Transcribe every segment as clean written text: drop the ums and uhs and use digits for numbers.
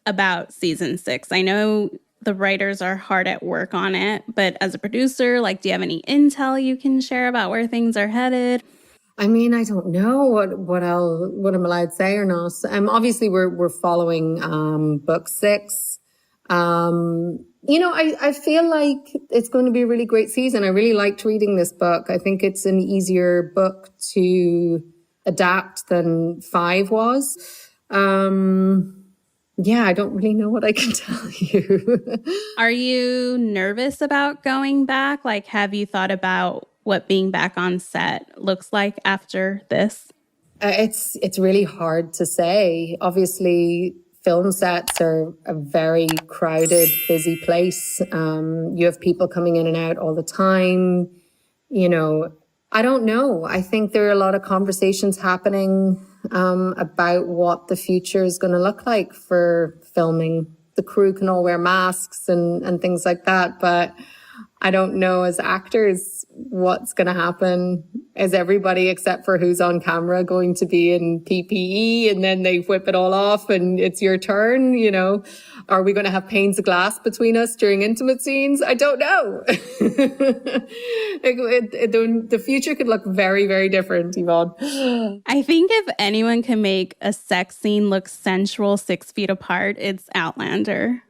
about season 6? I know the writers are hard at work on it, but as a producer, like, do you have any intel you can share about where things are headed? I mean, I don't know what I'm allowed to say or not. Obviously we're following book 6. I feel like it's going to be a really great season. I really liked reading this book. I think it's an easier book to adapt than 5 was. Yeah, I don't really know what I can tell you. Are you nervous about going back? Like, have you thought about what being back on set looks like after this? It's really hard to say. Obviously, film sets are a very crowded, busy place. You have people coming in and out all the time. I don't know. I think there are a lot of conversations happening about what the future is going to look like for filming. The crew can all wear masks and things like that, but I don't know as actors what's going to happen. Is everybody except for who's on camera going to be in PPE and then they whip it all off and it's your turn? Are we going to have panes of glass between us during intimate scenes? I don't know. The future could look very, very different, Yvonne. I think if anyone can make a sex scene look sensual 6 feet apart, it's Outlander.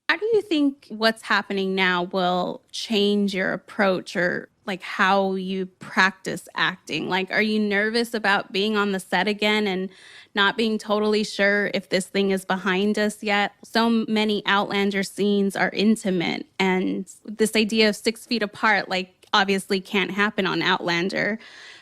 How do you think what's happening now will change your approach or like how you practice acting? Like, are you nervous about being on the set again and not being totally sure if this thing is behind us yet? So many Outlander scenes are intimate, and this idea of 6 feet apart, like, obviously can't happen on Outlander.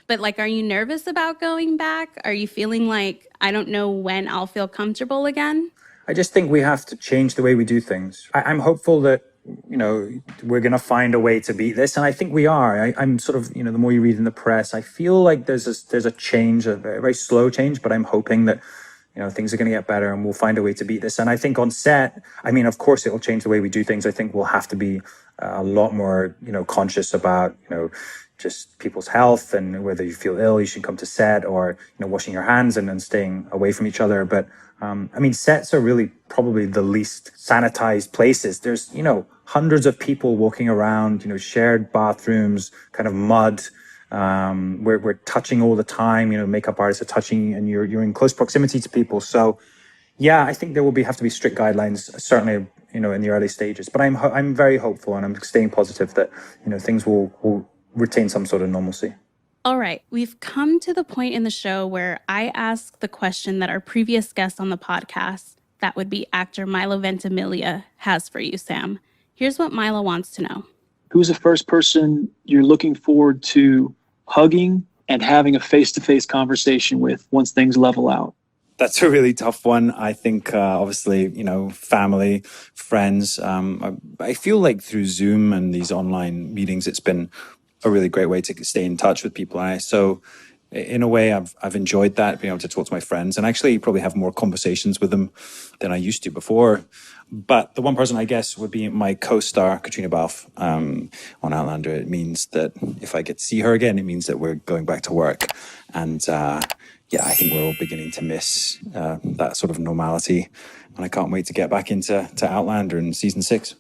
But like, are you nervous about going back? Are you feeling like, I don't know when I'll feel comfortable again? I just think we have to change the way we do things. I'm hopeful that, we're going to find a way to beat this. And I think we are. I'm sort of, the more you read in the press, I feel like there's a change, a very slow change, but I'm hoping that, things are going to get better and we'll find a way to beat this. And I think on set, of course, it'll change the way we do things. I think we'll have to be a lot more, conscious about, just people's health and whether you feel ill, you should come to set, or, washing your hands and staying away from each other. But sets are really probably the least sanitized places. There's, hundreds of people walking around, shared bathrooms, kind of mud. We're touching all the time, makeup artists are touching and you're in close proximity to people. So yeah, I think there will have to be strict guidelines, certainly, in the early stages. But I'm very hopeful and I'm staying positive that, things will retain some sort of normalcy. All right, we've come to the point in the show where I ask the question that our previous guest on the podcast, that would be actor Milo Ventimiglia, has for you, Sam. Here's what Milo wants to know. Who's the first person you're looking forward to hugging and having a face-to-face conversation with once things level out? That's a really tough one. I think, obviously, family, friends. I feel like through Zoom and these online meetings, it's been a really great way to stay in touch with people. So in a way, I've enjoyed that, being able to talk to my friends and actually probably have more conversations with them than I used to before. But the one person, I guess, would be my co-star, Caitriona Balfe, on Outlander. It means that if I get to see her again, it means that we're going back to work. And I think we're all beginning to miss that sort of normality. And I can't wait to get back into Outlander in season 6.